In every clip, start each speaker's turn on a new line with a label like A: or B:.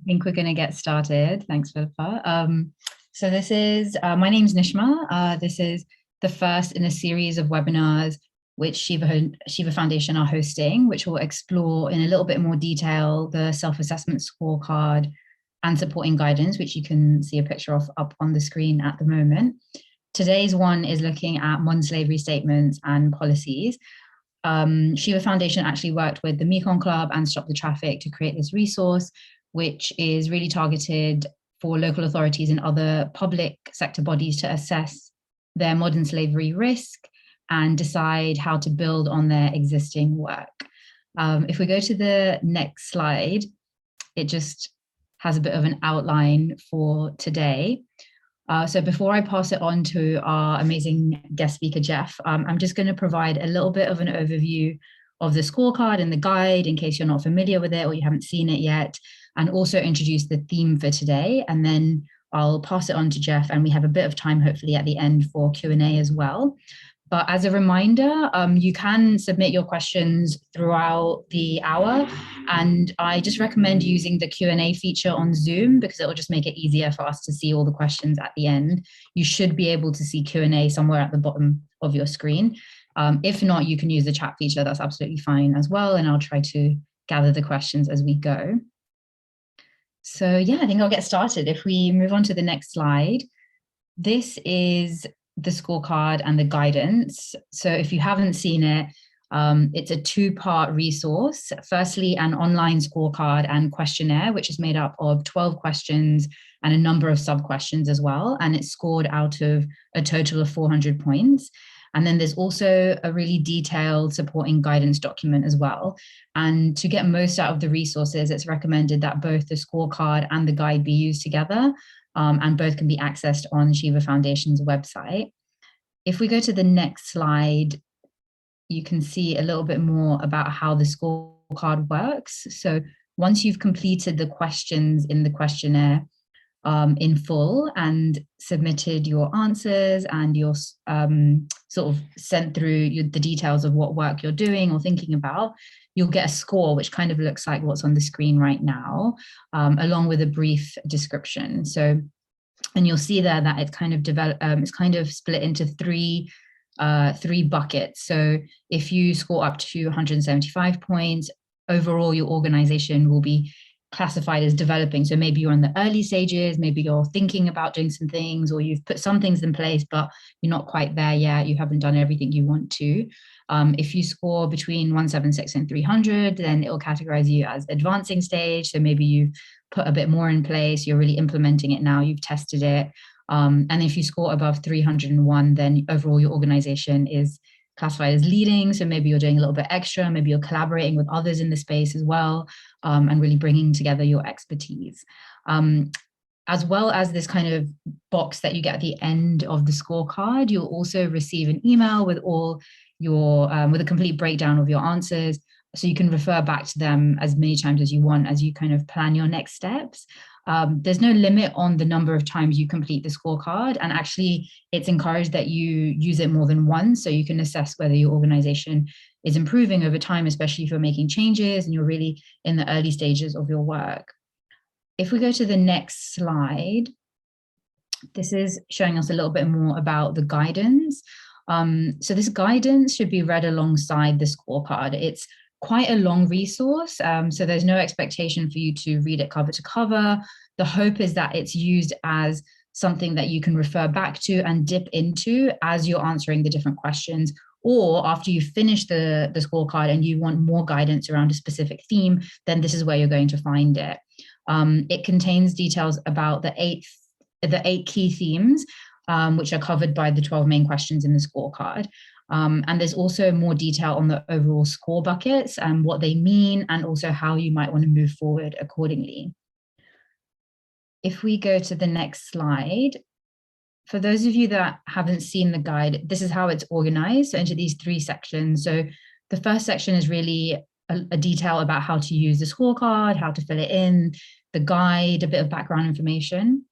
A: I think we're going to get started. Thanks, Philippa. So this is, my name's Nishma. This is the first in a series of webinars which Shiva Foundation are hosting, which will explore in a little bit more detail the self-assessment scorecard and supporting guidance, which you can see a picture of up on the screen at the moment. Today's one is looking at modern slavery statements and policies. Shiva Foundation actually worked with the Mekong Club and Stop the Traffic to create this resource, which is really targeted for local authorities and other public sector bodies to assess their modern slavery risk and decide how to build on their existing work. If we go to the next slide, it just has a bit of an outline for today. So before I pass it on to our amazing guest speaker, Jeff, I'm just going to provide a little bit of an overview of the scorecard and the guide in case you're not familiar with it or you haven't seen it yet, and also introduce the theme for today. And then I'll pass it on to Jeff, and we have a bit of time, hopefully, at the end for Q&A as well. But as a reminder, you can submit your questions throughout the hour. And I just recommend using the Q&A feature on Zoom because it will just make it easier for us to see all the questions at the end. You should be able to see Q&A somewhere at the bottom of your screen. If not, you can use the chat feature. That's absolutely fine as well. And I'll try to gather the questions as we go. So yeah, I think I'll get started. If we move on to the next slide, this is the scorecard and the guidance. So if you haven't seen it, it's a two-part resource. Firstly, an online scorecard and questionnaire, which is made up of 12 questions and a number of sub-questions as well. And it's scored out of a total of 400 points. And then there's also a really detailed supporting guidance document as well. And to get most out of the resources, it's recommended that both the scorecard and the guide be used together, and both can be accessed on Shiva Foundation's website. If we go to the next slide, you can see a little bit more about how the scorecard works. So once you've completed the questions in the questionnaire in full and submitted your answers and you're sort of sent through the details of what work you're doing or thinking about, you'll get a score, which kind of looks like what's on the screen right now, along with a brief description. So, and you'll see there that it's kind of it's kind of split into three buckets. So if you score up to 175 points, overall your organization will be classified as developing. So maybe you're in the early stages, maybe you're thinking about doing some things, or you've put some things in place, but you're not quite there yet. You haven't done everything you want to. If you score between 176 and 300, then it will categorize you as advancing stage. So maybe you've put a bit more in place, you're really implementing it now, you've tested it. And if you score above 301, then overall your organization is classified as leading. So maybe you're doing a little bit extra, maybe you're collaborating with others in the space as well, and really bringing together your expertise. As well as this kind of box that you get at the end of the scorecard, you'll also receive an email with all your, with a complete breakdown of your answers. So you can refer back to them as many times as you want as you kind of plan your next steps. There's no limit on the number of times you complete the scorecard, and actually it's encouraged that you use it more than once so you can assess whether your organization is improving over time, especially if you're making changes and you're really in the early stages of your work. If we go to the next slide, this is showing us a little bit more about the guidance. So this guidance should be read alongside the scorecard. It's quite a long resource, so there's no expectation for you to read it cover to cover. The hope is that it's used as something that you can refer back to and dip into as you're answering the different questions, or after you finish the scorecard and you want more guidance around a specific theme, then this is where you're going to find it. It contains details about the eight key themes, which are covered by the 12 main questions in the scorecard. And there's also more detail on the overall score buckets and what they mean, and also how you might want to move forward accordingly. If we go to the next slide, for those of you that haven't seen the guide, this is how it's organized into these three sections. So the first section is really a detail about how to use the scorecard, how to fill it in, the guide, a bit of background information.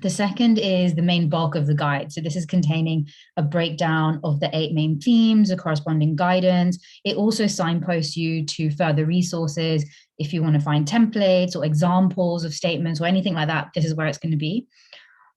A: The second is the main bulk of the guide. So this is containing a breakdown of the 8 main themes, a corresponding guidance. It also signposts you to further resources if you want to find templates or examples of statements or anything like that, this is where it's going to be.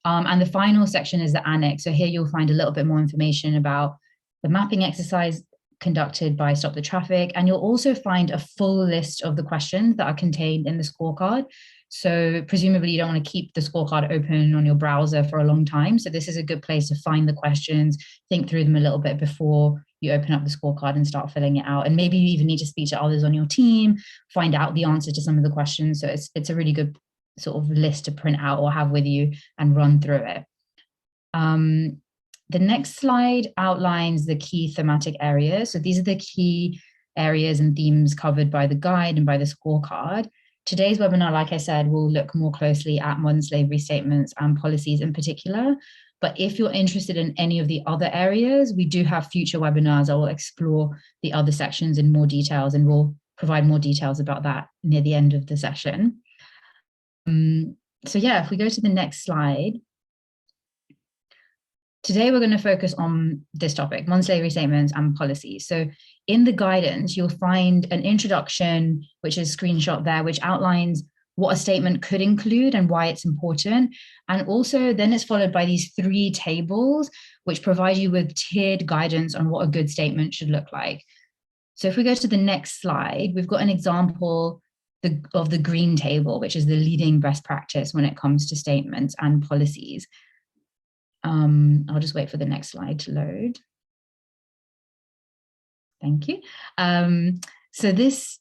A: And the final section is the annex. So here you'll find a little bit more information about the mapping exercise conducted by Stop the Traffic. And you'll also find a full list of the questions that are contained in the scorecard. So presumably you don't want to keep the scorecard open on your browser for a long time. So this is a good place to find the questions, think through them a little bit before you open up the scorecard and start filling it out. And maybe you even need to speak to others on your team, find out the answer to some of the questions. So it's a really good sort of list to print out or have with you and run through it. The next slide outlines the key thematic areas. So these are the key areas and themes covered by the guide and by the scorecard. Today's webinar, like I said, will look more closely at modern slavery statements and policies in particular. But if you're interested in any of the other areas, we do have future webinars that will explore the other sections in more details, and we'll provide more details about that near the end of the session. So yeah, if we go to the next slide. Today, we're going to focus on this topic, modern slavery statements and policies. So in the guidance, you'll find an introduction, which is screenshot there, which outlines what a statement could include and why it's important. And also then it's followed by these 3 tables, which provide you with tiered guidance on what a good statement should look like. So if we go to the next slide, we've got an example of the green table, which is the leading best practice when it comes to statements and policies. I'll just wait for the next slide to load. Thank you. So this,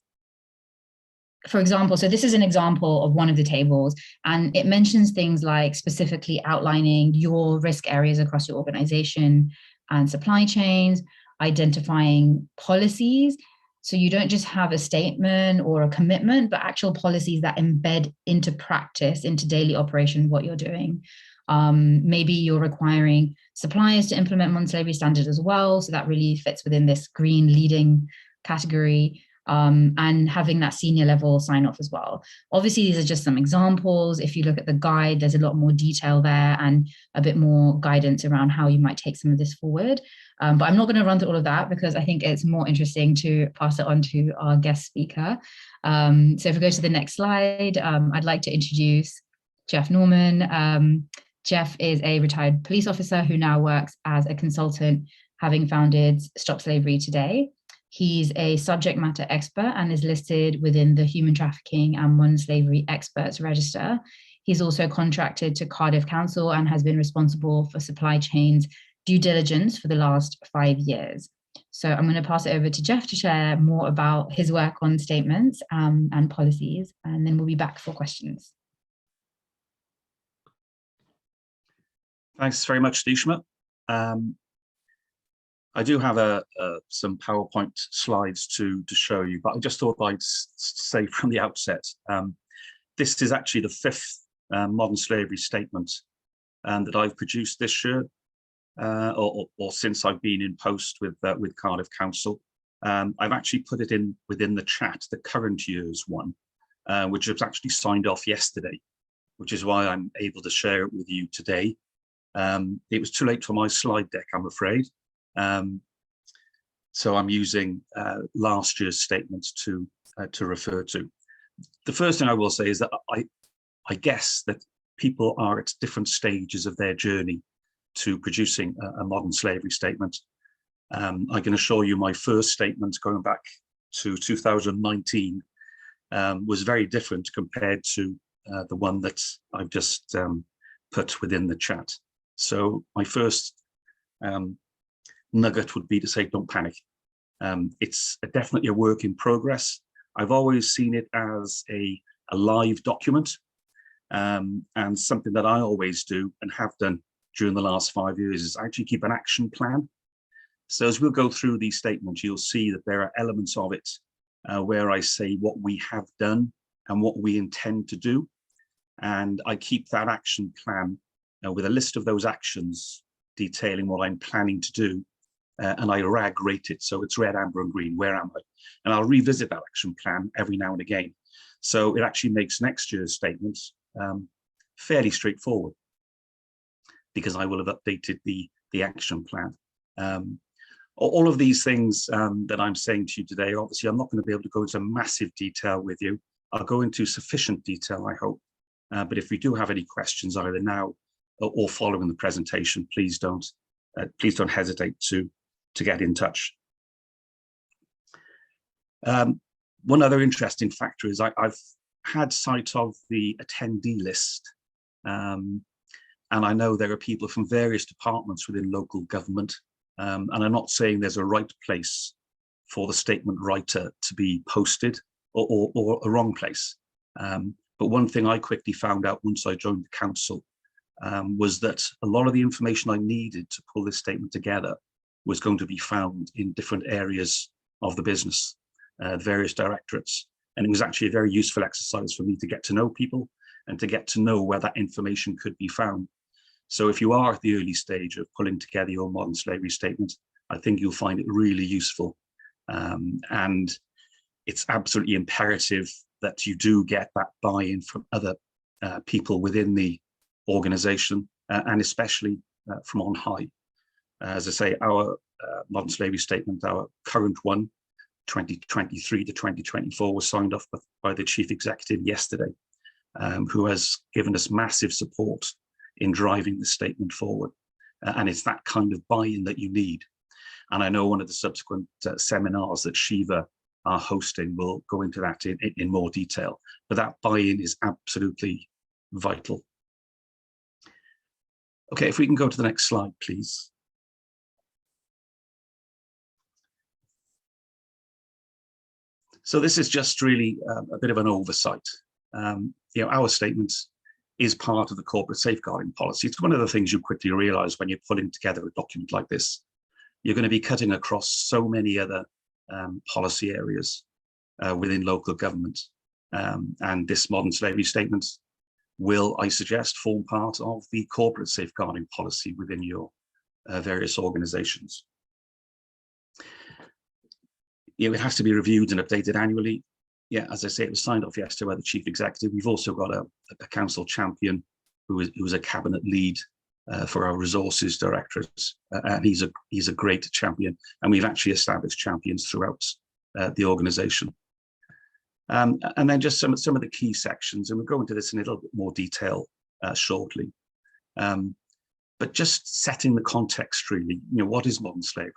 A: for example, so this is an example of one of the tables, and it mentions things like specifically outlining your risk areas across your organization and supply chains, identifying policies. So you don't just have a statement or a commitment, but actual policies that embed into practice, into daily operation, what you're doing. Maybe you're requiring suppliers to implement modern slavery standards as well. So that really fits within this green leading category, and having that senior level sign off as well. Obviously, these are just some examples. If you look at the guide, there's a lot more detail there and a bit more guidance around how you might take some of this forward. But I'm not going to run through all of that because I think it's more interesting to pass it on to our guest speaker. So if we go to the next slide, I'd like to introduce Jeff Norman. Jeff is a retired police officer who now works as a consultant, having founded Stop Slavery Today. He's a subject matter expert and is listed within the Human Trafficking and Modern Slavery Experts Register. He's also contracted to Cardiff Council and has been responsible for supply chains due diligence for the last 5 years. So I'm going to pass it over to Jeff to share more about his work on statements and policies, and then we'll be back for questions.
B: Thanks very much, Nishma. I do have some PowerPoint slides to show you, but I just thought I'd say from the outset, this is actually the 5th modern slavery statement that I've produced this year, or since I've been in post with Cardiff Council. I've actually put it in within the chat, the current year's one, which was actually signed off yesterday, which is why I'm able to share it with you today. It was too late for my slide deck, I'm afraid. So I'm using last year's statements to refer to. The first thing I will say is that I guess that people are at different stages of their journey to producing a modern slavery statement. I can assure you my first statement going back to 2019 was very different compared to the one that I've just put within the chat. So my first nugget would be to say, don't panic. It's definitely a work in progress. I've always seen it as a live document, and something that I always do and have done during the last 5 years is actually keep an action plan. So as we'll go through these statements, you'll see that there are elements of it where I say what we have done and what we intend to do. And I keep that action plan with a list of those actions detailing what I'm planning to do, and I RAG rate it. So it's red, amber, and green. Where am I? And I'll revisit that action plan every now and again. So it actually makes next year's statements fairly straightforward, because I will have updated the action plan. All of these things that I'm saying to you today, obviously, I'm not going to be able to go into massive detail with you. I'll go into sufficient detail, I hope. But if we do have any questions either now or following the presentation, please don't hesitate to get in touch. One other interesting factor is I've had sight of the attendee list, and I know there are people from various departments within local government, and I'm not saying there's a right place for the statement writer to be posted or a wrong place. But one thing I quickly found out once I joined the council was that a lot of the information I needed to pull this statement together was going to be found in different areas of the business, various directorates. And it was actually a very useful exercise for me to get to know people and to get to know where that information could be found. So if you are at the early stage of pulling together your modern slavery statement, I think you'll find it really useful. And it's absolutely imperative that you do get that buy-in from other people within the organization, and especially from on high. As I say, our modern slavery statement, our current one, 2023 to 2024, was signed off by the chief executive yesterday, who has given us massive support in driving the statement forward. And it's that kind of buy-in that you need. And I know one of the subsequent seminars that Shiva are hosting will go into that in more detail, but that buy-in is absolutely vital. Okay, if we can go to the next slide, please. So this is just really a bit of an oversight. Our statement is part of the corporate safeguarding policy. It's one of the things you quickly realize when you're putting together a document like this. You're going to be cutting across so many other policy areas within local government. And this modern slavery statement will, I suggest, form part of the corporate safeguarding policy within your various organizations. It has to be reviewed and updated annually. Yeah, as I say, it was signed off yesterday by the chief executive. We've also got a council champion who is a cabinet lead for our resources directorate, and he's a great champion. And we've actually established champions throughout the organisation. And then just some of the key sections, and we'll go into this in a little bit more detail shortly. But just setting the context, really, what is modern slavery?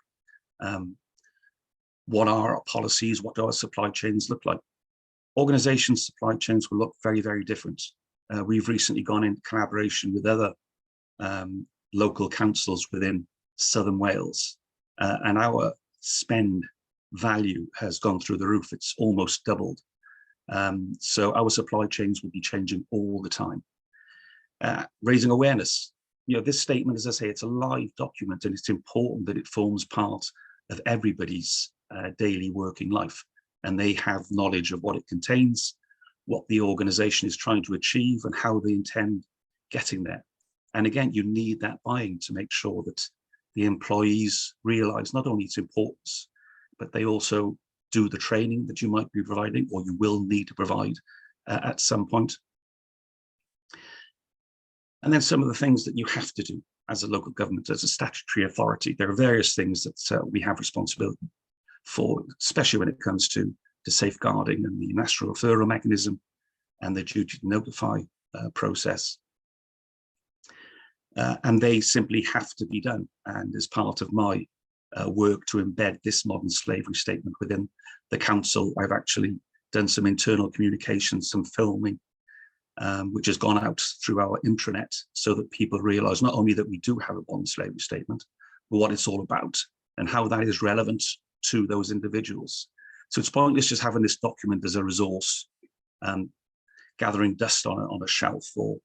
B: What are our policies? What do our supply chains look like? Organizations' supply chains will look very, very different. We've recently gone into collaboration with other local councils within Southern Wales, and our spend value has gone through the roof. It's almost doubled. So our supply chains will be changing all the time. Raising awareness. This statement, as I say, it's a live document, and it's important that it forms part of everybody's daily working life, and they have knowledge of what it contains, what the organization is trying to achieve, and how they intend getting there. And again, you need that buy-in to make sure that the employees realize not only its importance, but they also do the training that you might be providing, or you will need to provide at some point. And then some of the things that you have to do as a local government, as a statutory authority. There are various things that we have responsibility for, especially when it comes to safeguarding and the national referral mechanism and the duty to notify process. And they simply have to be done. And as part of my work to embed this modern slavery statement within the council, I've actually done some internal communication, some filming, which has gone out through our intranet so that people realize not only that we do have a modern slavery statement, but what it's all about and how that is relevant to those individuals. So it's pointless just having this document as a resource, gathering dust on a shelf or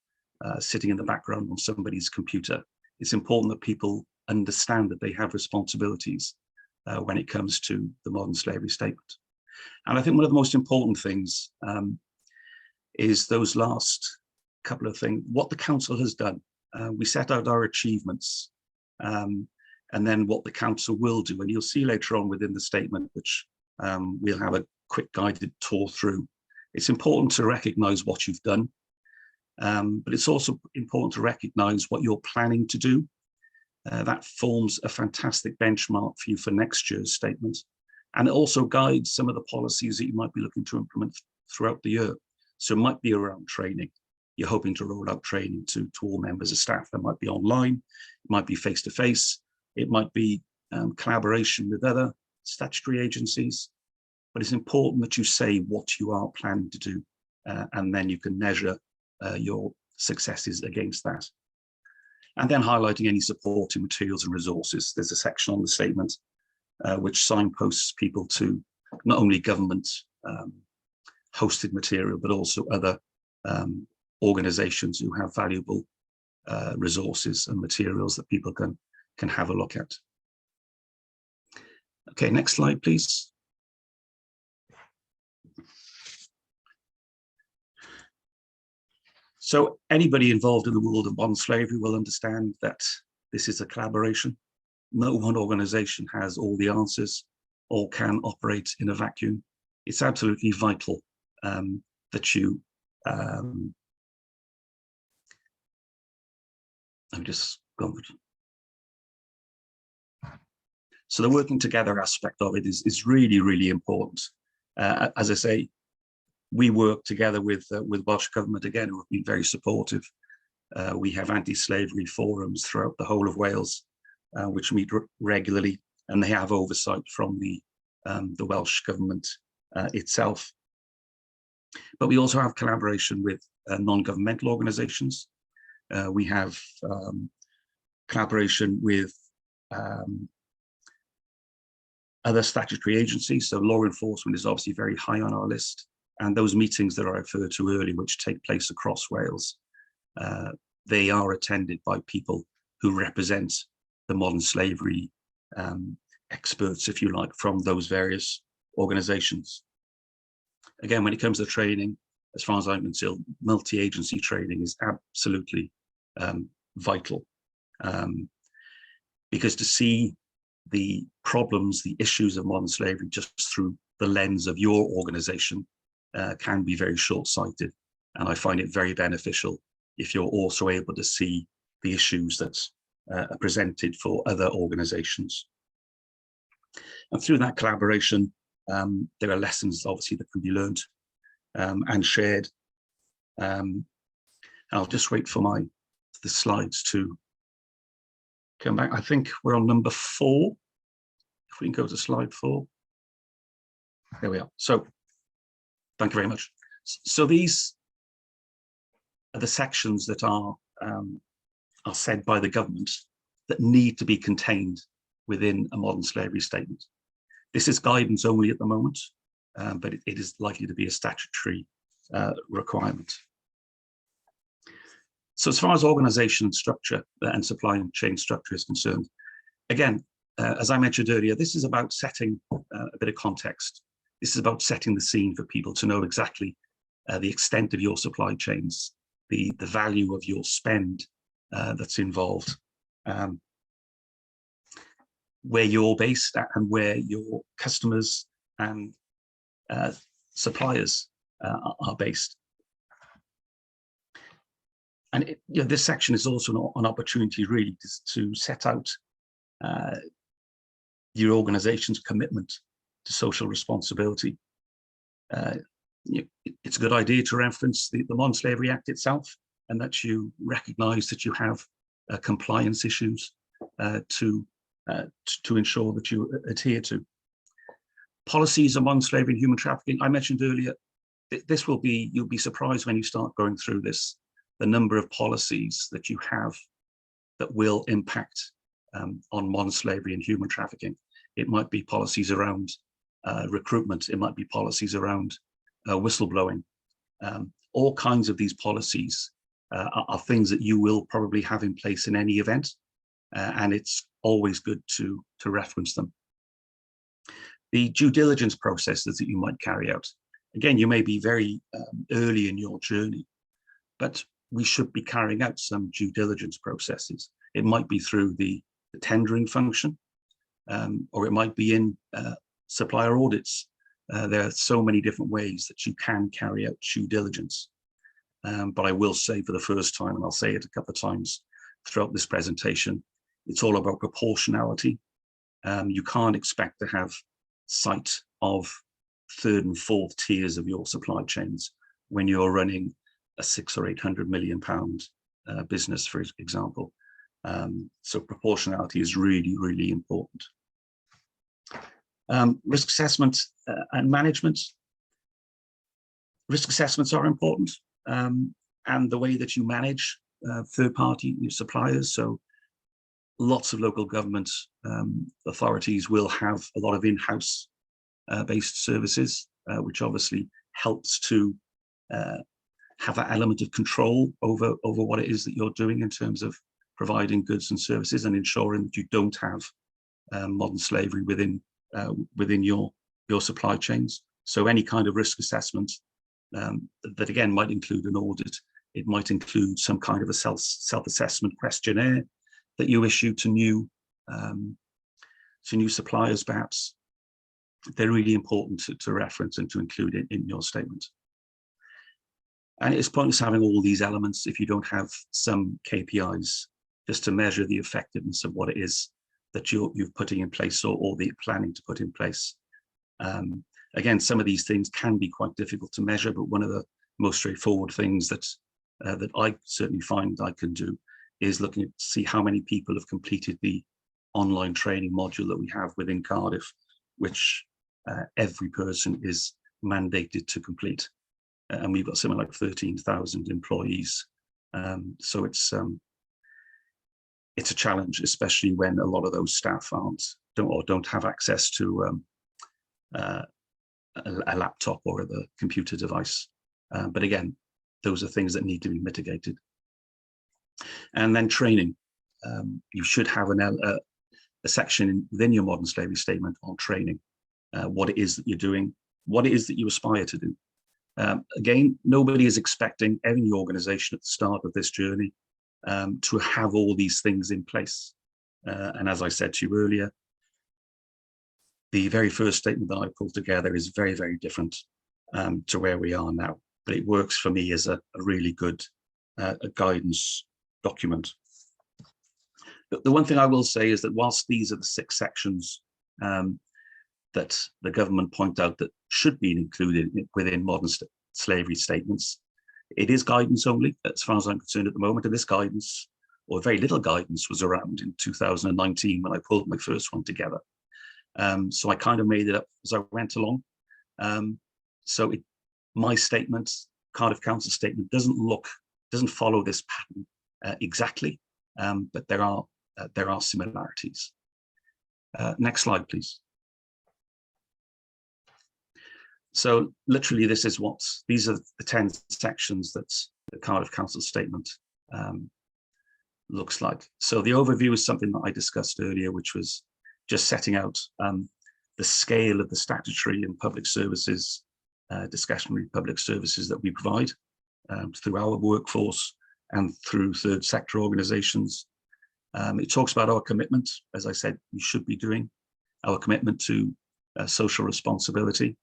B: sitting in the background on somebody's computer. It's important that people understand that they have responsibilities when it comes to the modern slavery statement. And I think one of the most important things is those last couple of things, what the council has done. We set out our achievements and then what the council will do. And you'll see later on within the statement, which we'll have a quick guided tour through. It's important to recognise what you've done, but it's also important to recognise what you're planning to do That forms a fantastic benchmark for you for next year's statement. And it also guides some of the policies that you might be looking to implement throughout the year. So it might be around training. You're hoping to roll out training to all members of staff. That might be online, it might be face-to-face, it might be collaboration with other statutory agencies. But it's important that you say what you are planning to do, and then you can measure your successes against that. And then highlighting any supporting materials and resources. There's a section on the statement which signposts people to not only government hosted material, but also other organizations who have valuable resources and materials that people can have a look at. Okay, next slide, please. So anybody involved in the world of modern slavery will understand that this is a collaboration. No one organization has all the answers or can operate in a vacuum. It's absolutely vital that you, I'm just going. So the working together aspect of it is really, really important. As I say, we work together with Welsh Government, again, who have been very supportive. We have anti-slavery forums throughout the whole of Wales, which meet regularly, and they have oversight from the Welsh Government itself. But we also have collaboration with non-governmental organisations. We have collaboration with other statutory agencies. So law enforcement is obviously very high on our list. And those meetings that I referred to earlier, which take place across Wales, they are attended by people who represent the modern slavery experts, if you like, from those various organisations. Again, when it comes to training, as far as I'm concerned, multi-agency training is absolutely vital, because to see the problems, the issues of modern slavery just through the lens of your organisation can be very short-sighted, and I find it very beneficial if you're also able to see the issues that are presented for other organisations. And through that collaboration, there are lessons obviously that can be learned and shared. I'll just wait for the slides to come back. I think we're on number 4. If we can go to slide 4. There we are. So thank you very much. So these are the sections that are said by the government that need to be contained within a modern slavery statement. This is guidance only at the moment, but it is likely to be a statutory requirement. So as far as organisation structure and supply chain structure is concerned, again, as I mentioned earlier, this is about setting a bit of context. This is about setting the scene for people to know exactly the extent of your supply chains, the value of your spend that's involved, where you're based and where your customers and suppliers are based. And this section is also an opportunity really to set out your organization's commitment to social responsibility. It's a good idea to reference the Modern Slavery Act itself, and that you recognise that you have compliance issues to ensure that you adhere to. Policies on modern slavery and human trafficking, I mentioned earlier, you'll be surprised when you start going through this, the number of policies that you have that will impact on modern slavery and human trafficking. It might be policies around recruitment, it might be policies around whistleblowing. All kinds of these policies are things that you will probably have in place in any event, and it's always good to reference them. The due diligence processes that you might carry out. Again, you may be very early in your journey, but we should be carrying out some due diligence processes. It might be through the tendering function, or it might be in supplier audits. There are so many different ways that you can carry out due diligence. But I will say for the first time, and I'll say it a couple of times throughout this presentation, It's all about proportionality. You can't expect to have sight of third and fourth tiers of your supply chains when you're running a 600 or 800 million pound business, for example. So proportionality is really, really important. Risk assessment and management. Risk assessments are important, and the way that you manage third-party suppliers. So lots of local government authorities will have a lot of in-house based services, which obviously helps to have that element of control over what it is that you're doing in terms of providing goods and services and ensuring that you don't have modern slavery within your supply chains. So any kind of risk assessment that again might include an audit, it might include some kind of a self-assessment questionnaire that you issue to new suppliers, perhaps. They're really important to reference and to include in your statement. And it's pointless having all these elements if you don't have some KPIs just to measure the effectiveness of what it is that you're putting in place or that you're planning to put in place. Again, some of these things can be quite difficult to measure, but one of the most straightforward things that I certainly find I can do is looking to see how many people have completed the online training module that we have within Cardiff, which every person is mandated to complete. And we've got something like 13,000 employees. So it's a challenge, especially when a lot of those staff don't have access to a laptop or a computer device. But again, those are things that need to be mitigated. And then training. You should have a section within your modern slavery statement on training, what it is that you're doing, what it is that you aspire to do. Again, nobody is expecting any organization at the start of this journey to have all these things in place. And as I said to you earlier, the very first statement that I pulled together is very, very different to where we are now. But it works for me as a really good guidance document. But the one thing I will say is that whilst these are the 6 sections that the government point out that should be included within modern slavery statements, it is guidance only, as far as I'm concerned at the moment. And this guidance, or very little guidance, was around in 2019 when I pulled my first one together. So I kind of made it up as I went along. My statement, Cardiff Council statement, doesn't follow this pattern exactly, but there are similarities. Next slide, please. So literally, these are the 10 sections that the Cardiff Council statement looks like. So the overview is something that I discussed earlier, which was just setting out the scale of the statutory and public services, discretionary public services that we provide through our workforce and through third sector organisations. It talks about our commitment, as I said, we should be doing, our commitment to social responsibility.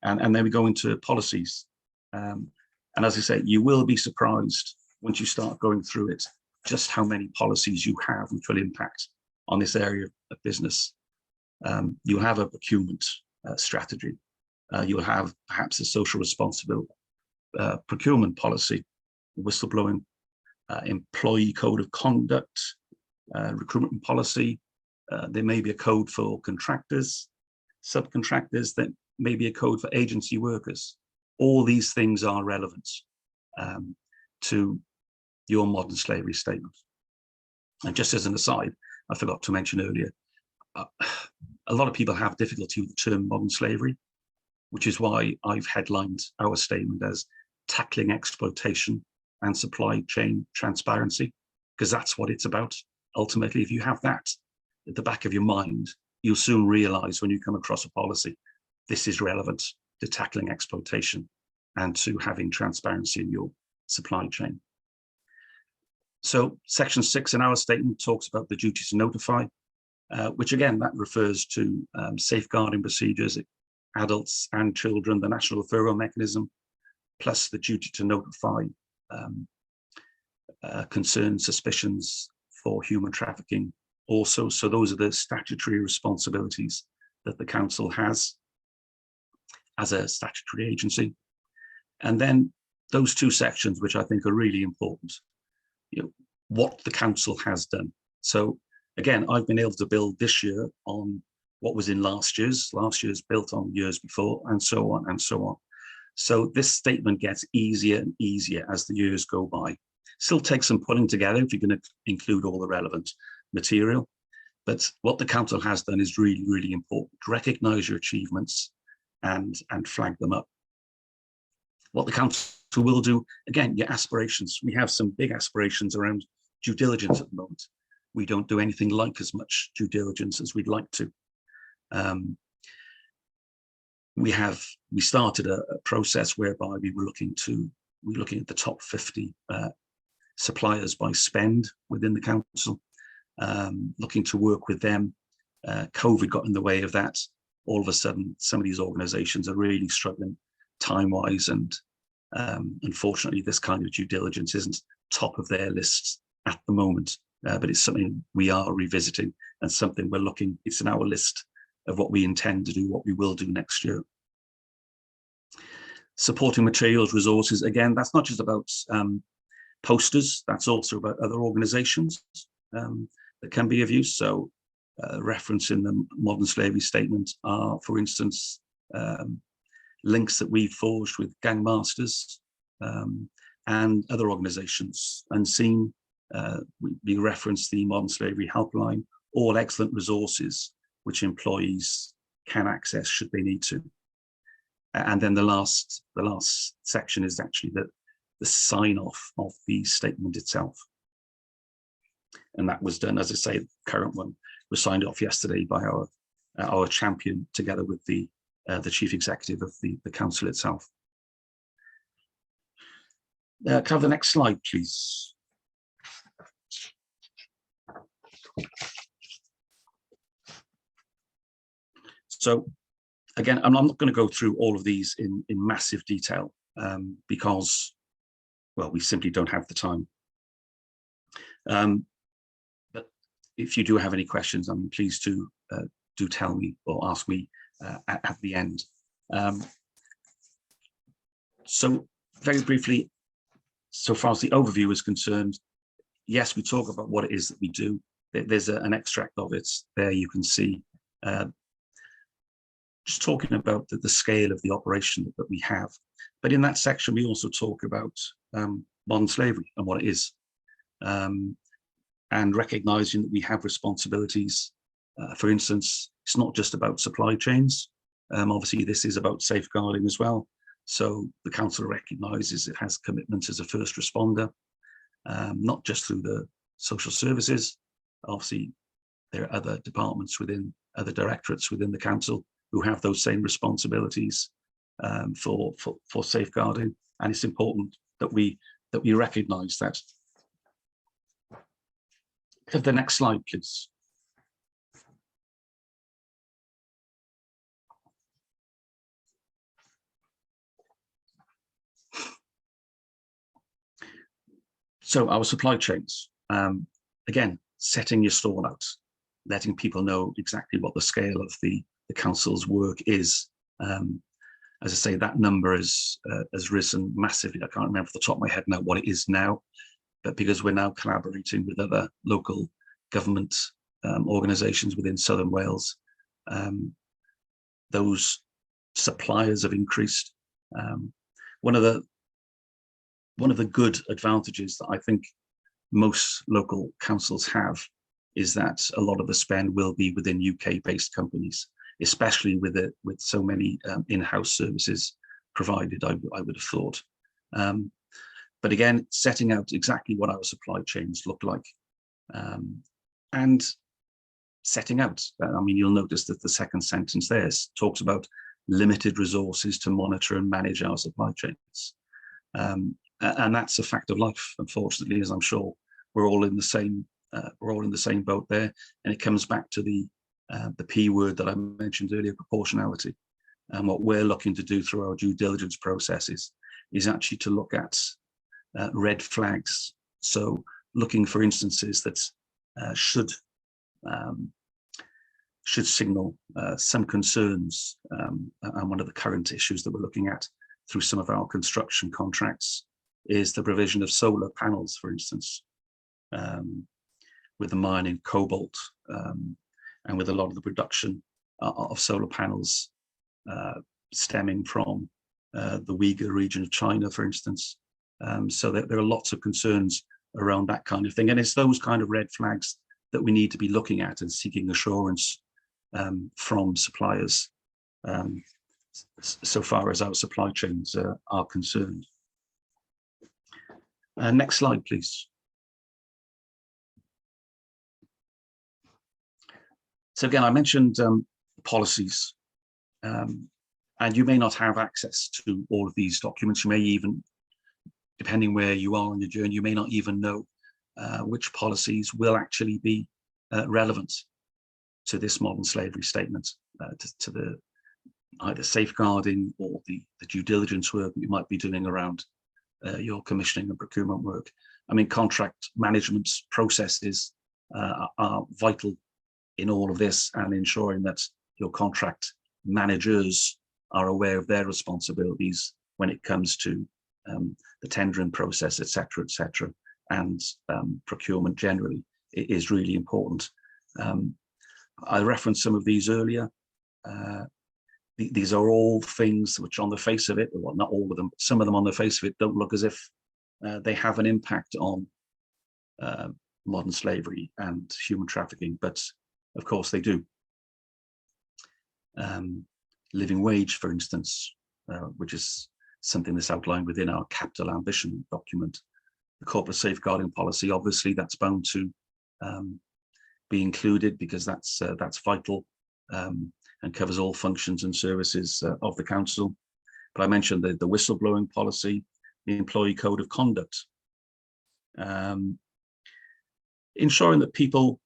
B: And then we go into policies. And as I say, you will be surprised once you start going through it, just how many policies you have which will impact on this area of business. You'll have a procurement strategy. You'll have perhaps a social responsible procurement policy, whistleblowing, employee code of conduct, recruitment policy. There may be a code for contractors, subcontractors, that may be a code for agency workers. All these things are relevant to your modern slavery statement. And just as an aside, I forgot to mention earlier, a lot of people have difficulty with the term modern slavery, which is why I've headlined our statement as tackling exploitation and supply chain transparency, because that's what it's about. Ultimately, if you have that at the back of your mind, you'll soon realize when you come across a policy, this is relevant to tackling exploitation and to having transparency in your supply chain. So section 6 in our statement talks about the duty to notify, which again, that refers to safeguarding procedures, adults and children, the national referral mechanism, plus the duty to notify concerns, suspicions for human trafficking also. So those are the statutory responsibilities that the council has as a statutory agency. And then those two sections, which I think are really important, what the council has done. So again, I've been able to build this year on what was in last year's built on years before, and so on and so on. So this statement gets easier and easier as the years go by. Still takes some putting together if you're going to include all the relevant material. But what the council has done is really, really important. Recognise your achievements and flag them up. What the council will do, again, your aspirations. We have some big aspirations around due diligence at the moment. We don't do anything like as much due diligence as we'd like to. We started a process whereby we were looking at the top 50 suppliers by spend within the council, looking to work with them. COVID got in the way of that. All of a sudden, some of these organizations are really struggling time-wise, and unfortunately, this kind of due diligence isn't top of their lists at the moment, but it's something we are revisiting and something it's in our list of what we intend to do, what we will do next year. Supporting materials, resources, again, that's not just about posters, that's also about other organizations that can be of use. So reference in the modern slavery statement are, for instance, links that we've forged with Gang Masters and other organizations. Unseen, we reference the Modern Slavery Helpline, all excellent resources which employees can access should they need to. And then the last section is actually the sign off of the statement itself. And that was done, as I say, the current one was signed off yesterday by our champion, together with the chief executive of the council itself. Can I have the next slide, please? So again, I'm not going to go through all of these in massive detail because, well, we simply don't have the time. But if you do have any questions, I mean, please do tell me or ask me at the end. So very briefly, so far as the overview is concerned, yes, we talk about what it is that we do. There's an extract of it there you can see. Just talking about the scale of the operation that we have. But in that section, we also talk about modern slavery and what it is, and recognizing that we have responsibilities. For instance, it's not just about supply chains. Obviously, this is about safeguarding as well. So the council recognizes it has commitments as a first responder, not just through the social services. Obviously, there are other departments within other directorates within the council who have those same responsibilities for safeguarding, and it's important that we recognise that. Have the next slide, please. So our supply chains, again, setting your stall out, letting people know exactly what the scale of the council's work is. As I say, that number has risen massively. I can't remember off the top of my head now what it is now, but because we're now collaborating with other local government organisations within Southern Wales, those suppliers have increased. One of the good advantages that I think most local councils have is that a lot of the spend will be within UK-based companies, especially with so many in-house services provided, I would have thought. But again, setting out exactly what our supply chains look like, and setting out, I mean, you'll notice that the second sentence there talks about limited resources to monitor and manage our supply chains. And that's a fact of life, unfortunately, as I'm sure we're all in the same boat there. And it comes back to the P word that I mentioned earlier, proportionality. And what we're looking to do through our due diligence processes is actually to look at red flags. So looking for instances that should should signal some concerns. And one of the current issues that we're looking at through some of our construction contracts is the provision of solar panels, for instance, with the mining cobalt, and with a lot of the production of solar panels stemming from the Uyghur region of China, for instance. So there are lots of concerns around that kind of thing. And it's those kind of red flags that we need to be looking at and seeking assurance from suppliers so far as our supply chains are concerned. Next slide, please. So again, I mentioned policies, and you may not have access to all of these documents. You may even, depending where you are on your journey, you may not even know which policies will actually be relevant to this modern slavery statement, to the either safeguarding or the due diligence work that you might be doing around your commissioning and procurement work. I mean, contract management processes are vital in all of this, and ensuring that your contract managers are aware of their responsibilities when it comes to the tendering process, etc., and procurement generally is really important. I referenced some of these earlier. These are all things which on the face of it, well, not all of them, but some of them on the face of it don't look as if they have an impact on modern slavery and human trafficking, but of course they do. Living wage, for instance, which is something that's outlined within our capital ambition document. The corporate safeguarding policy, obviously that's bound to be included, because that's vital and covers all functions and services of the council. But I mentioned the whistleblowing policy, the employee code of conduct, ensuring that people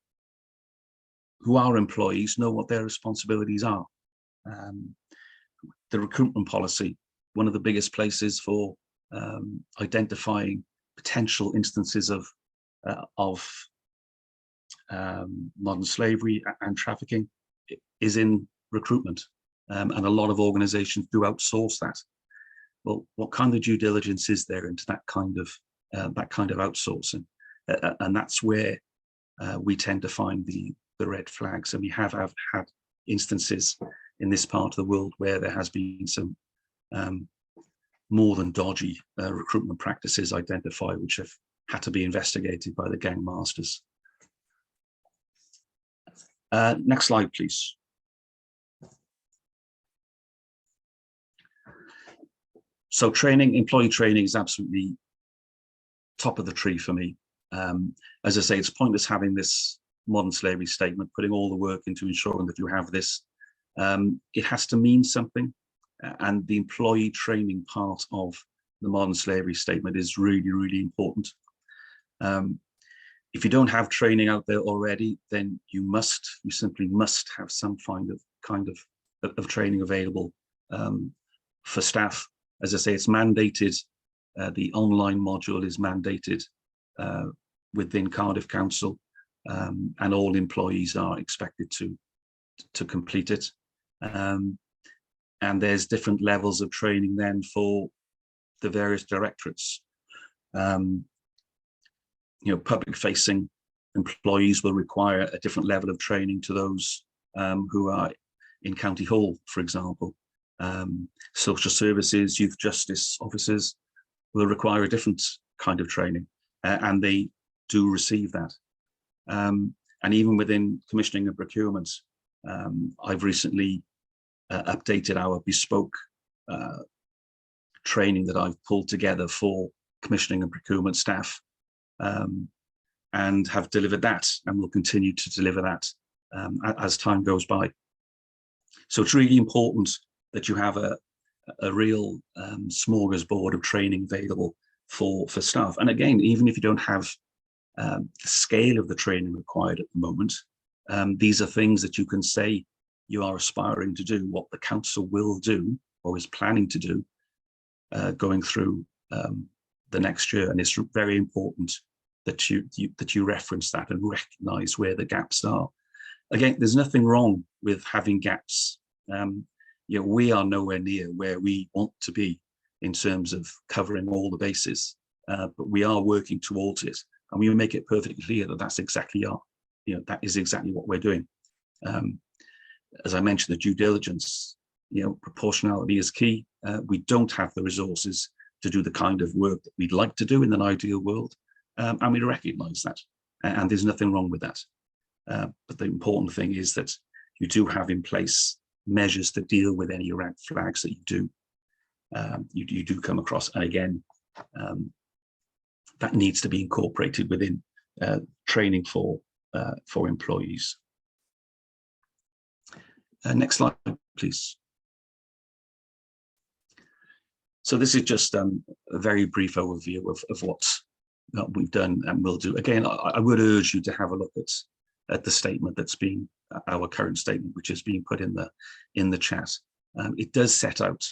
B: who are employees know what their responsibilities are. The recruitment policy, one of the biggest places for identifying potential instances of modern slavery and trafficking is in recruitment, and a lot of organizations do outsource that. Well, what kind of due diligence is there into that kind of outsourcing? And that's where we tend to find the red flags, and we have had instances in this part of the world where there has been some more than dodgy recruitment practices identified, which have had to be investigated by the gang masters. Next slide, please. So training, employee training is absolutely top of the tree for me. As I say, it's pointless having this modern slavery statement, putting all the work into ensuring that you have this. It has to mean something, and the employee training part of the modern slavery statement is really, really important. If you don't have training out there already, then you simply must have some kind of training available for staff. As I say, it's mandated. The online module is mandated within Cardiff Council, and all employees are expected to complete it. And there's different levels of training then for the various directorates. Public-facing employees will require a different level of training to those who are in County Hall, for example. Social services, youth justice officers will require a different kind of training, and they do receive that. And even within commissioning and procurement, I've recently updated our bespoke training that I've pulled together for commissioning and procurement staff, and have delivered that, and will continue to deliver that as time goes by. So it's really important that you have a real smorgasbord of training available for staff. And again, even if you don't have the scale of the training required at the moment, these are things that you can say you are aspiring to do, what the council will do or is planning to do going through the next year. And it's very important that you reference that and recognise where the gaps are, Again, there's nothing wrong with having gaps. We are nowhere near where we want to be in terms of covering all the bases, but we are working towards it, and we make it perfectly clear that that's exactly that is exactly what we're doing. As I mentioned, the due diligence, proportionality is key. We don't have the resources to do the kind of work that we'd like to do in an ideal world, and we recognise that, and there's nothing wrong with that. But the important thing is that you do have in place measures to deal with any red flags that you do come across, and again, that needs to be incorporated within training for employees. Next slide, please. So this is just a very brief overview of what we've done and will do. Again, I would urge you to have a look at the statement that's been our current statement, which is being put in the chat. It does set out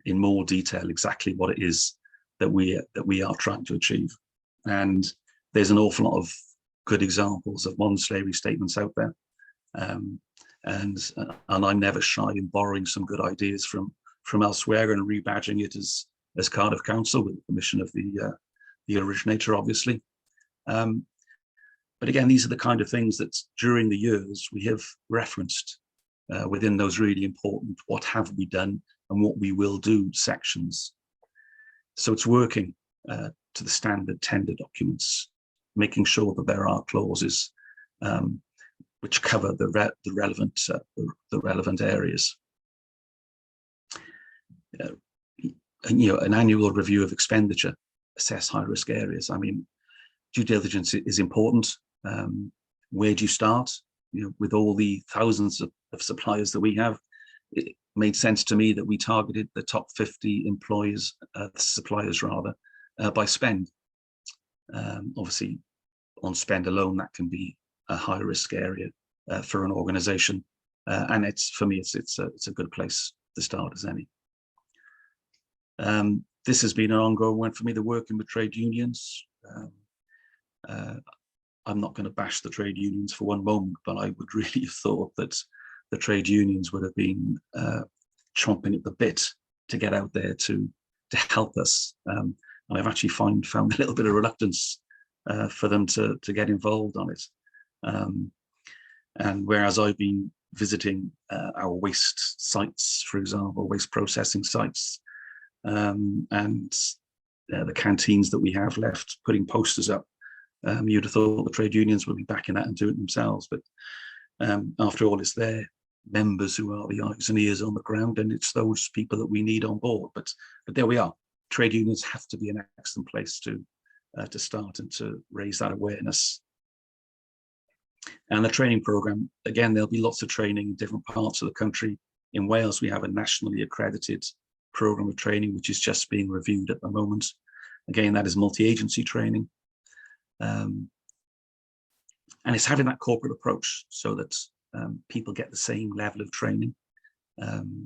B: in more detail exactly what it is that we are trying to achieve, and there's an awful lot of good examples of modern slavery statements out there, and I'm never shy in borrowing some good ideas from elsewhere and rebadging it as Cardiff Council with the permission of the originator, obviously. But again, these are the kind of things that during the years we have referenced within those really important what have we done and what we will do sections. So it's working to the standard tender documents, making sure that there are clauses which cover the relevant areas. An annual review of expenditure, assess high risk areas. I mean, due diligence is important. Where do you start? With all the thousands of suppliers that we have, it made sense to me that we targeted the top 50 suppliers rather, by spend. Obviously, on spend alone, that can be a high risk area for an organisation, and for me, it's a good place to start as any. This has been an ongoing one for me, the working with trade unions. I'm not going to bash the trade unions for one moment, but I would really have thought that the trade unions would have been chomping at the bit to get out there to help us. And I've actually found a little bit of reluctance for them to get involved on it. And whereas I've been visiting our waste sites, for example, waste processing sites, and the canteens that we have left, putting posters up, you'd have thought the trade unions would be backing that and do it themselves. But after all, it's their members who are the eyes and ears on the ground, and it's those people that we need on board. But there we are. Trade unions have to be an excellent place to start and to raise that awareness. And the training programme, again, there'll be lots of training in different parts of the country. In Wales, we have a nationally accredited programme of training, which is just being reviewed at the moment. Again, that is multi-agency training. And it's having that corporate approach so that people get the same level of training.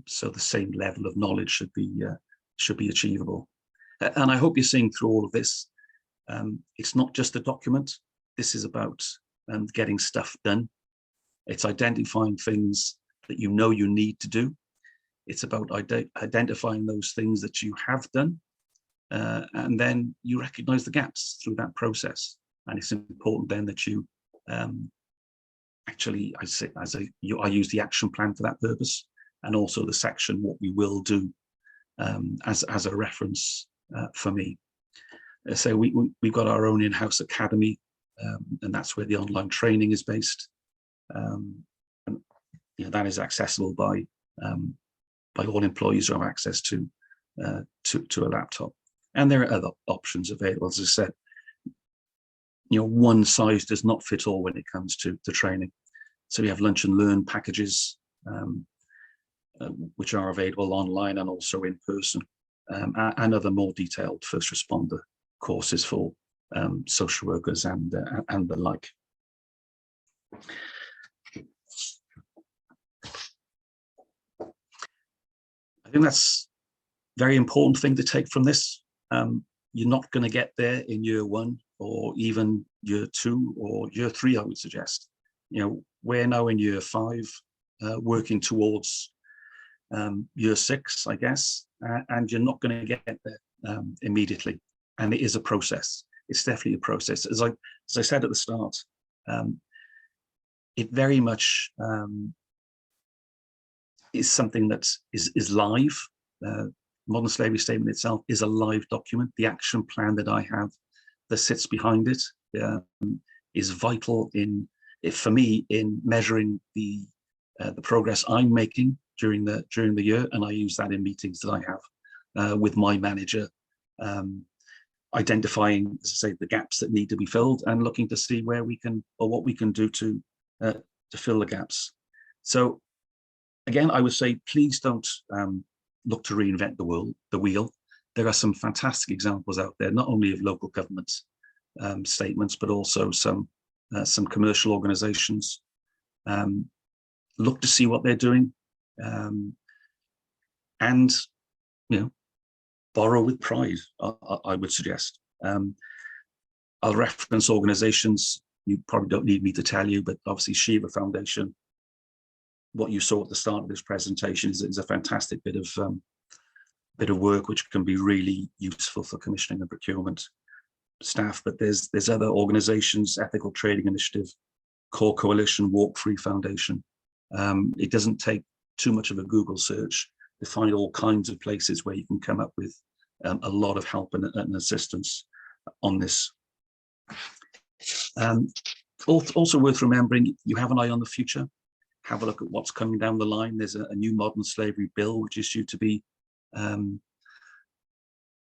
B: So the same level of knowledge should be achievable. And I hope you're seeing through all of this, it's not just a document. This is about getting stuff done. It's identifying things that you need to do. It's about identifying those things that you have done, and then you recognize the gaps through that process. And it's important then that you actually, I use the action plan for that purpose, and also the section what we will do as a reference for me. So we've got our own in-house academy, and that's where the online training is based. And that is accessible by all employees who have access to a laptop. And there are other options available. As I said, one size does not fit all when it comes to training. So we have lunch and learn packages, which are available online and also in person, and other more detailed first responder courses for social workers and the like. I think that's a very important thing to take from this. You're not going to get there in year one or even year two or year three, I would suggest. we're now in year 5, working towards year 6, I guess, and you're not going to get there immediately. And it is a process. It's definitely a process. As I said at the start, it very much is something that is live. Modern Slavery Statement itself is a live document. The action plan that I have that sits behind it is vital for me in measuring the progress I'm making during the year, and I use that in meetings that I have with my manager, identifying, as I say, the gaps that need to be filled and looking to see where we can, or what we can do to fill the gaps. So again, I would say, please don't look to reinvent the wheel. There are some fantastic examples out there, not only of local government statements, but also some commercial organizations. Look to see what they're doing, and borrow with pride, I would suggest. I'll reference organizations you probably don't need me to tell you, but obviously Shiva Foundation, what you saw at the start of this presentation is a fantastic bit of work which can be really useful for commissioning and procurement staff. But there's other organizations, Ethical Trading Initiative, Core Coalition, Walk Free Foundation. It doesn't take too much of a Google search to find all kinds of places where you can come up with a lot of help and assistance on this. Also worth remembering, you have an eye on the future. Have a look at what's coming down the line. There's a new modern slavery bill which is due to be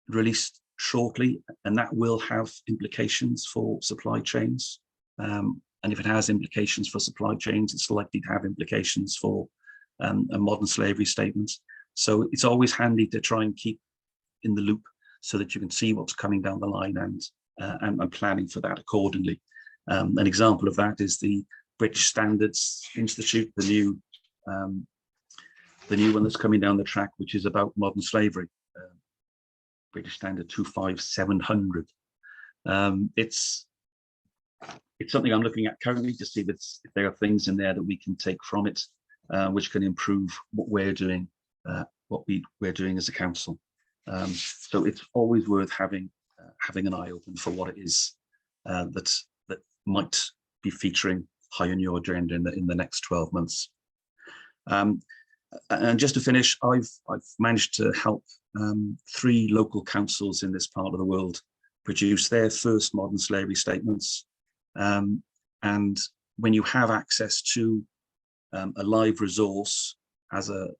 B: released shortly, and that will have implications for supply chains. And if it has implications for supply chains, it's likely to have implications for a modern slavery statement. So it's always handy to try and keep in the loop so that you can see what's coming down the line and planning for that accordingly. An example of that is the British Standards Institute, the new one that's coming down the track, which is about modern slavery, British Standard 25700. It's something I'm looking at currently to see if there are things in there that we can take from it, which can improve what we're doing, we're doing as a council. So it's always worth having an eye open for what it is that might be featuring high on your agenda in the next 12 months. And just to finish, I've managed to help 3 local councils in this part of the world produce their first modern slavery statements. And when you have access to a live resource as a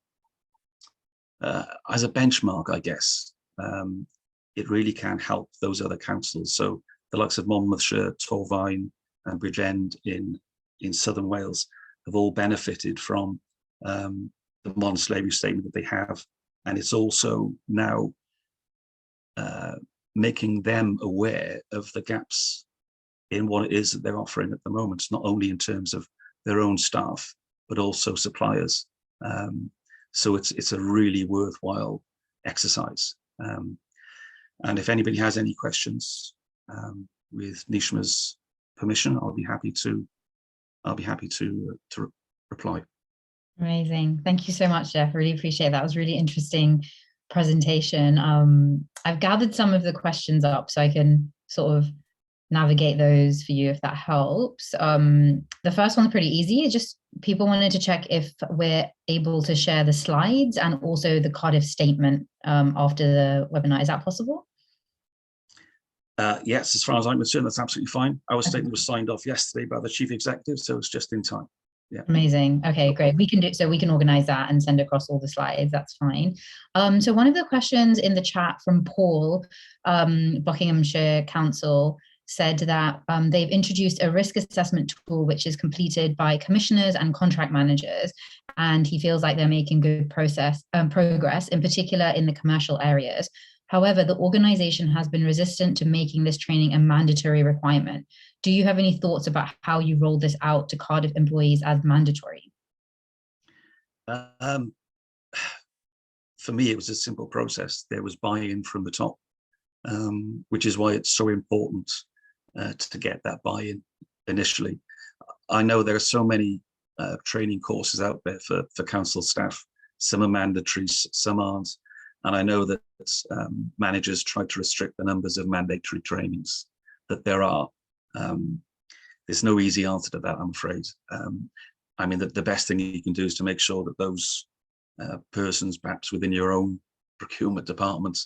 B: benchmark, I guess, it really can help those other councils. So the likes of Monmouthshire, Torfaen, and Bridgend in southern Wales have all benefited from the modern slavery statement that they have, and it's also now making them aware of the gaps in what it is that they're offering at the moment, not only in terms of their own staff, but also suppliers. So it's a really worthwhile exercise. And if anybody has any questions, with Nishma's permission, I'll be happy to reply.
A: Amazing. Thank you so much, Jeff. Really appreciate that. It was a really interesting presentation. I've gathered some of the questions up so I can sort of navigate those for you if that helps. The first one's pretty easy. It's just people wanted to check if we're able to share the slides and also the Cardiff statement after the webinar. Is that possible?
B: Yes, as far as I'm concerned, that's absolutely fine. Our statement was signed off yesterday by the chief executive, so it's just in time. Yeah.
A: Amazing. Okay, great. We can organize that and send across all the slides. That's fine. So one of the questions in the chat from Paul, Buckinghamshire Council, said that they've introduced a risk assessment tool which is completed by commissioners and contract managers, and he feels like they're making good progress, in particular in the commercial areas. However, the organization has been resistant to making this training a mandatory requirement. Do you have any thoughts about how you roll this out to Cardiff employees as mandatory?
B: For me, it was a simple process. There was buy-in from the top, which is why it's so important to get that buy-in initially. I know there are so many training courses out there for council staff. Some are mandatory, some aren't. And I know that managers try to restrict the numbers of mandatory trainings that there are. There's no easy answer to that, I'm afraid. I mean, the best thing you can do is to make sure that those persons, perhaps within your own procurement department,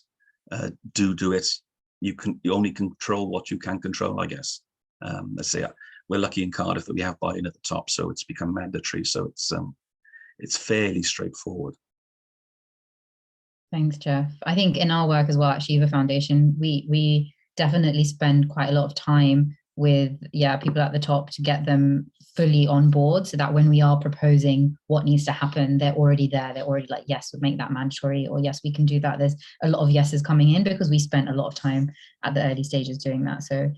B: do it. You only control what you can control, I guess. Let's say we're lucky in Cardiff that we have buy-in at the top, so it's become mandatory. So it's fairly straightforward.
A: Thanks, Jeff. I think in our work as well at Shiva Foundation, we definitely spend quite a lot of time with people at the top to get them fully on board, so that when we are proposing what needs to happen, they're already there. They're already like, yes, we'll make that mandatory, or yes, we can do that. There's a lot of yeses coming in because we spent a lot of time at the early stages doing that. So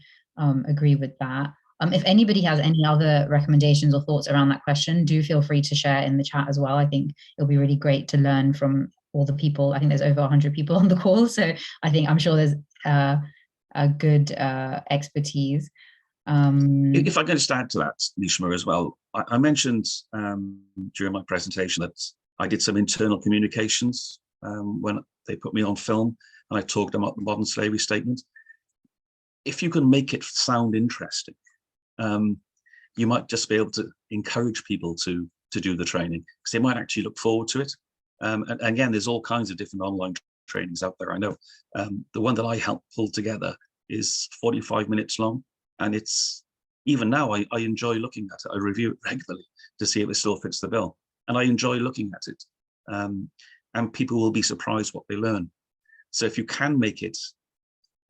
A: agree with that. If anybody has any other recommendations or thoughts around that question, do feel free to share in the chat as well. I think it'll be really great to learn from all the people. I think there's over 100 people on the call, so I'm sure there's a good expertise.
B: If I can just add to that, Nishma, as well, I mentioned during my presentation that I did some internal communications when they put me on film, and I talked about the modern slavery statement. If you can make it sound interesting, you might just be able to encourage people to do the training, because they might actually look forward to it. And again, there's all kinds of different online trainings out there. I know the one that I helped pull together is 45 minutes long. And it's, even now, I enjoy looking at it. I review it regularly to see if it still fits the bill. And I enjoy looking at it. And people will be surprised what they learn. So if you can make it,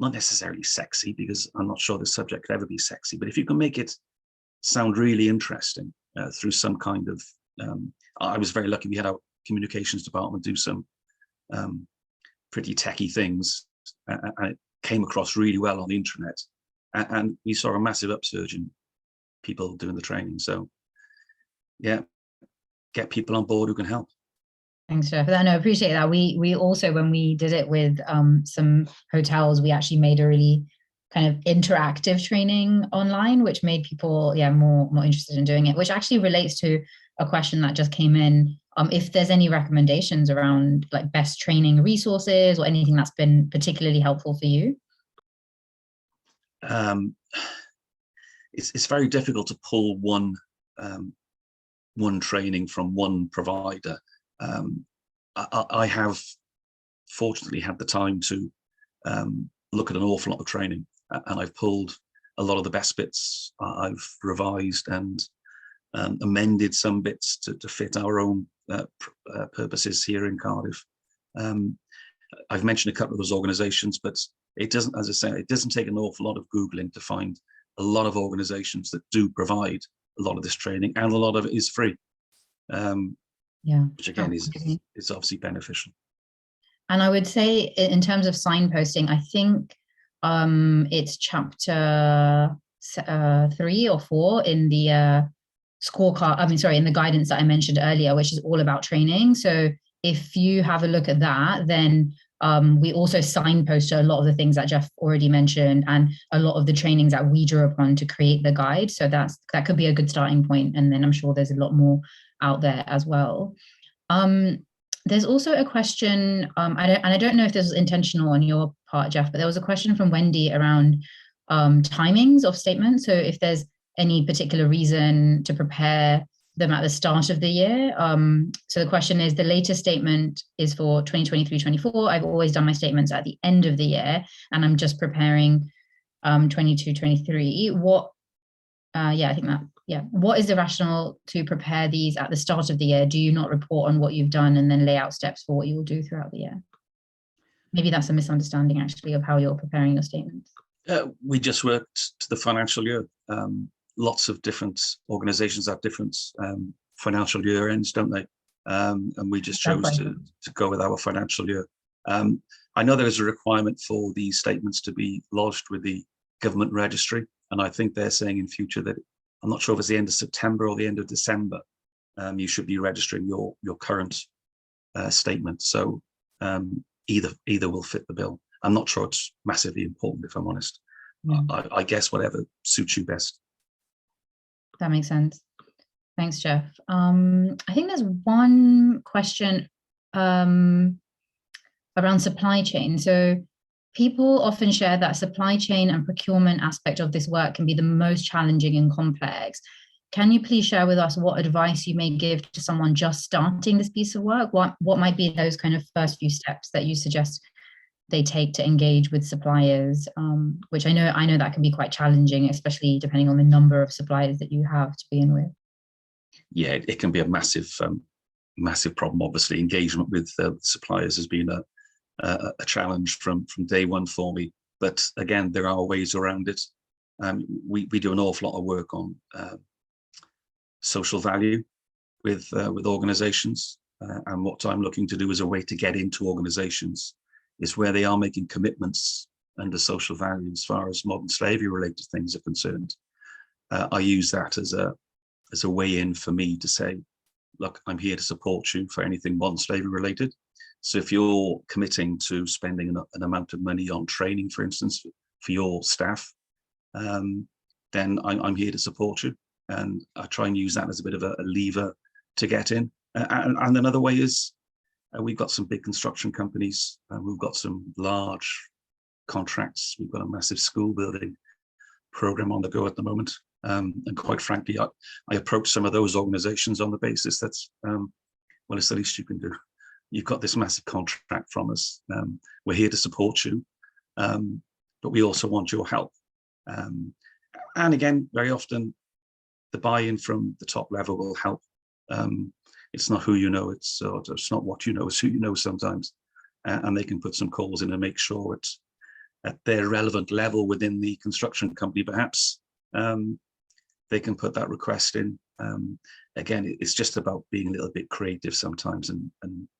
B: not necessarily sexy, because I'm not sure the subject could ever be sexy, but if you can make it sound really interesting through some kind of, I was very lucky, we had our communications department do some pretty techie things, and it came across really well on the intranet. And we saw a massive upsurge in people doing the training. So yeah, get people on board who can help.
A: Thanks, Jeff. No, I appreciate that. We also, when we did it with some hotels, we actually made a really kind of interactive training online, which made people more interested in doing it, which actually relates to a question that just came in. If there's any recommendations around like best training resources or anything that's been particularly helpful for you.
B: It's very difficult to pull one training from one provider. I have fortunately had the time to look at an awful lot of training, and I've pulled a lot of the best bits. I've revised and amended some bits to fit our own purposes here in Cardiff. I've mentioned a couple of those organizations, but it doesn't, as I say, it doesn't take an awful lot of Googling to find a lot of organizations that do provide a lot of this training, and a lot of it is free. Which again is obviously beneficial.
A: And I would say in terms of signposting, I think it's chapter 3 or 4 in the scorecard, in the guidance that I mentioned earlier, which is all about training. So if you have a look at that, then we also signpost to a lot of the things that Jeff already mentioned, and a lot of the trainings that we drew upon to create the guide. So that could be a good starting point. And then I'm sure there's a lot more out there as well. There's also a question, I don't know if this was intentional on your part, Jeff, but there was a question from Wendy around timings of statements. So if there's any particular reason to prepare them at the start of the year. So the question is, the latest statement is for 2023-24. I've always done my statements at the end of the year, and I'm just preparing 22-23. What is the rationale to prepare these at the start of the year? Do you not report on what you've done and then lay out steps for what you will do throughout the year? Maybe that's a misunderstanding actually of how you're preparing your statements.
B: We just worked to the financial year. Lots of different organizations have different financial year ends, don't they? And we just chose to go with our financial year. I know there is a requirement for these statements to be lodged with the government registry, and I think they're saying in future that, I'm not sure if it's the end of September or the end of December, you should be registering your current statement. So either will fit the bill. I'm not sure it's massively important, if I'm honest. Yeah. I guess whatever suits you best.
A: That makes sense. Thanks, Jeff. I think there's one question around supply chain. So people often share that supply chain and procurement aspect of this work can be the most challenging and complex. Can you please share with us what advice you may give to someone just starting this piece of work? What might be those kind of first few steps that you suggest they take to engage with suppliers, which I know that can be quite challenging, especially depending on the number of suppliers that you have to begin with.
B: Yeah, it can be a massive problem. Obviously, engagement with suppliers has been a challenge from day one for me. But again, there are ways around it. We do an awful lot of work on social value with organizations, and what I'm looking to do as a way to get into organizations is where they are making commitments under social value as far as modern slavery related things are concerned. I use that as a way in for me to say, look, I'm here to support you for anything modern slavery related. So if you're committing to spending an amount of money on training, for instance, for your staff, then I'm here to support you. And I try and use that as a bit of a lever to get in. And another way is we've got some big construction companies. We've got some large contracts. We've got a massive school building program on the go at the moment. And quite frankly, I approach some of those organizations on the basis that's, well, it's the least you can do. You've got this massive contract from us. We're here to support you, but we also want your help. And again, very often, the buy-in from the top level will help. It's not who you know, it's not what you know, it's who you know sometimes. And they can put some calls in and make sure it's at their relevant level within the construction company, perhaps. They can put that request in. Again, it's just about being a little bit creative sometimes and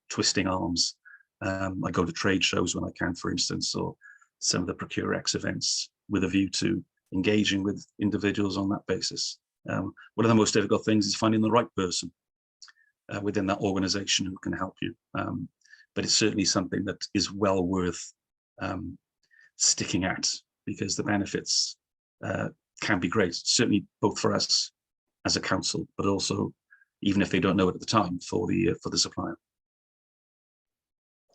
B: twisting arms. I go to trade shows when I can, for instance, or some of the ProcureX events with a view to engaging with individuals on that basis. One of the most difficult things is finding the right person within that organization who can help you. But it's certainly something that is well worth sticking at, because the benefits can be great, certainly both for us as a council, but also, even if they don't know it at the time, for the supplier.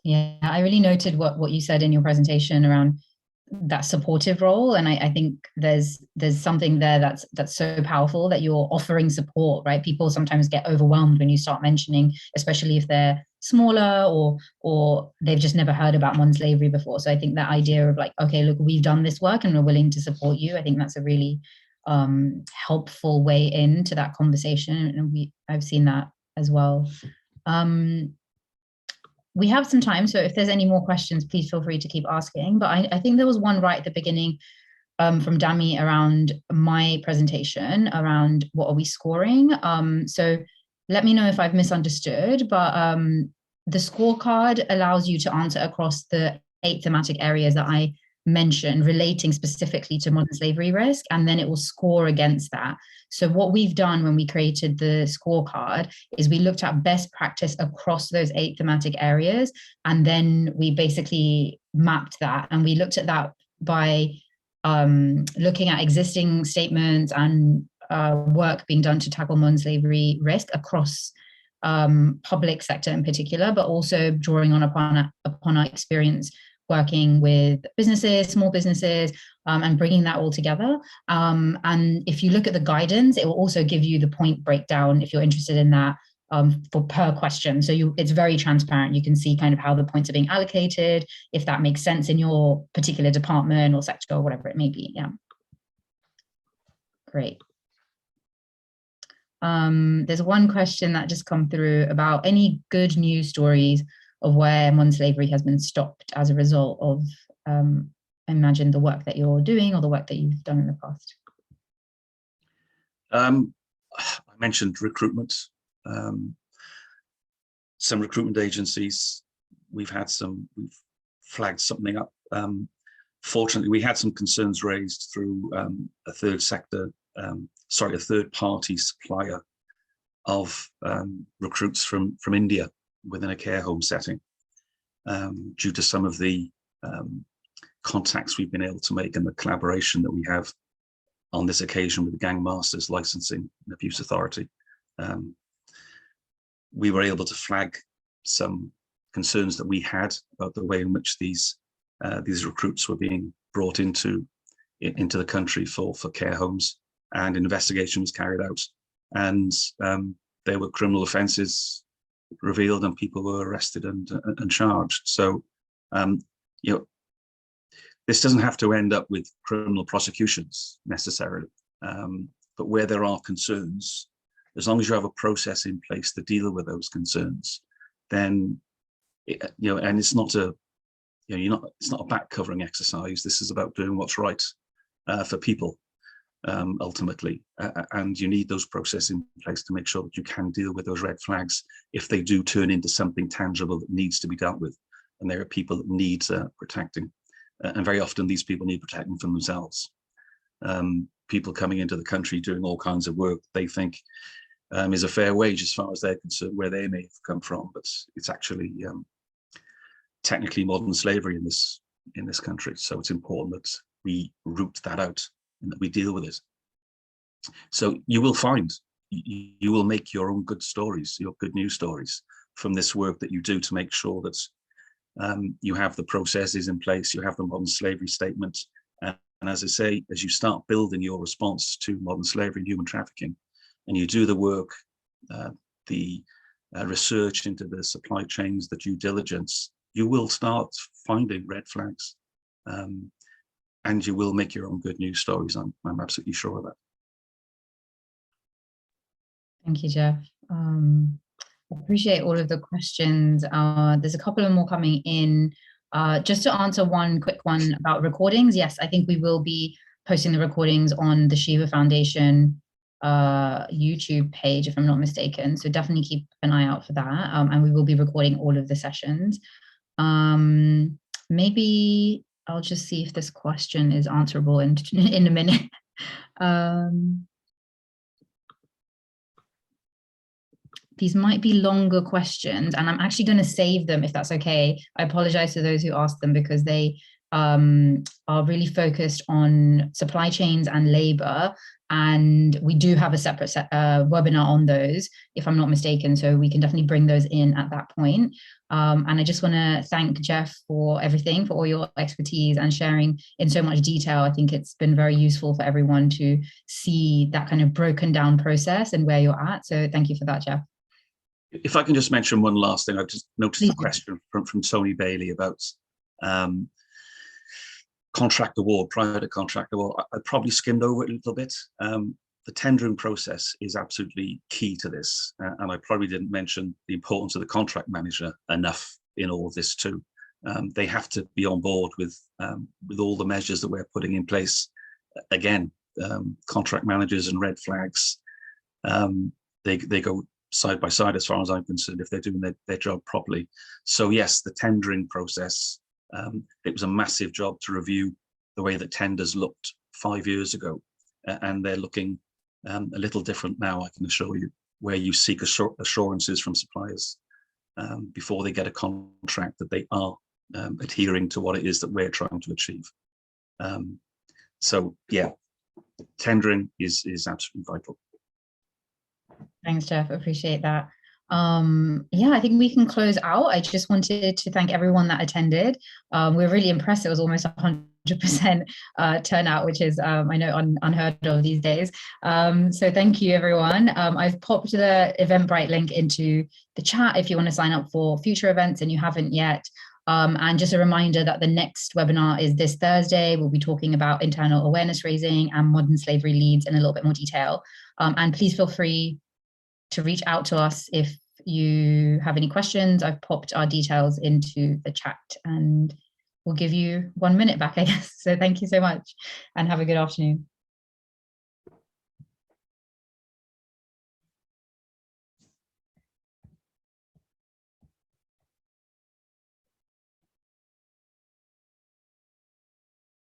A: Yeah, I really noted what you said in your presentation around that supportive role, and I think there's something there that's so powerful, that you're offering support, right? People sometimes get overwhelmed when you start mentioning, especially if they're smaller or they've just never heard about modern slavery before. So I think that idea of like, okay, look, we've done this work and we're willing to support you, I think that's a really helpful way into that conversation, and I've seen that as well. We have some time, so if there's any more questions, please feel free to keep asking. But I think there was one right at the beginning from Dami around my presentation, around what are we scoring. So let me know if I've misunderstood, but the scorecard allows you to answer across the 8 thematic areas that I mentioned, relating specifically to modern slavery risk, and then it will score against that. So what we've done when we created the scorecard is we looked at best practice across those 8 thematic areas, and then we basically mapped that, and we looked at that by looking at existing statements and work being done to tackle modern slavery risk across public sector in particular, but also drawing upon our experience working with businesses, small businesses, and bringing that all together. And if you look at the guidance, it will also give you the point breakdown if you're interested in that for per question. So it's very transparent. You can see kind of how the points are being allocated, if that makes sense in your particular department or sector or whatever it may be. Yeah. Great. There's one question that just come through about any good news stories of where modern slavery has been stopped as a result of, I imagine, the work that you're doing or the work that you've done in the past.
B: I mentioned recruitment. Some recruitment agencies, we've flagged something up. Fortunately, we had some concerns raised through a third party supplier of recruits from India within a care home setting, due to some of the contacts we've been able to make and the collaboration that we have on this occasion with the Gang Masters Licensing and Abuse Authority. We were able to flag some concerns that we had about the way in which these recruits were being brought into the country for care homes, and an investigation was carried out, and there were criminal offences revealed and people were arrested and charged. So, this doesn't have to end up with criminal prosecutions necessarily, but where there are concerns, as long as you have a process in place to deal with those concerns, then, and it's not it's not a back covering exercise. This is about doing what's right for people, ultimately, and you need those processes in place to make sure that you can deal with those red flags if they do turn into something tangible that needs to be dealt with. And there are people that need protecting, and very often these people need protecting from themselves. People coming into the country doing all kinds of work they think is a fair wage as far as they're concerned, where they may have come from, but it's actually technically modern slavery in this country. So it's important that we root that out and that we deal with it. So you will find, you will make your own good stories, your good news stories from this work that you do to make sure that you have the processes in place, you have the modern slavery statement. And as I say, as you start building your response to modern slavery and human trafficking, and you do the work, the research into the supply chains, the due diligence, you will start finding red flags, and you will make your own good news stories. I'm absolutely sure of that.
A: Thank you, Jeff. Appreciate all of the questions. There's a couple of more coming in. Just to answer one quick one about recordings. Yes, I think we will be posting the recordings on the Shiva Foundation YouTube page, if I'm not mistaken. So definitely keep an eye out for that. And we will be recording all of the sessions. Maybe I'll just see if this question is answerable in a minute. These might be longer questions, and I'm actually going to save them if that's okay. I apologize to those who asked them because they are really focused on supply chains and labor, and we do have a separate webinar on those, if I'm not mistaken, so we can definitely bring those in at that point. And I just want to thank Jeff for everything, for all your expertise and sharing in so much detail. I think it's been very useful for everyone to see that kind of broken down process and where you're at. So thank you for that, Jeff.
B: If I can just mention one last thing, I've just noticed a question from Tony Bailey about contract award, private contract award. I probably skimmed over it a little bit. The tendering process is absolutely key to this, and I probably didn't mention the importance of the contract manager enough in all of this too. They have to be on board with all the measures that we're putting in place. Again, contract managers and red flags, they go side by side as far as I'm concerned if they're doing their job properly. So yes, the tendering process, it was a massive job to review the way that tenders looked 5 years ago, and they're looking a little different now, I can assure you, where you seek assurances from suppliers before they get a contract that they are adhering to what it is that we're trying to achieve. So yeah, tendering is absolutely vital.
A: Thanks, Jeff. Appreciate that. Yeah, I think we can close out. I just wanted to thank everyone that attended. We're really impressed. It was almost 100% turnout, which is, I know, unheard of these days. So thank you, everyone. I've popped the Eventbrite link into the chat if you want to sign up for future events and you haven't yet. And just a reminder that the next webinar is this Thursday. We'll be talking about internal awareness raising and modern slavery leads in a little bit more detail. And please feel free to reach out to us if you have any questions. I've popped our details into the chat and we'll give you 1 minute back, I guess. So thank you so much and have a good afternoon.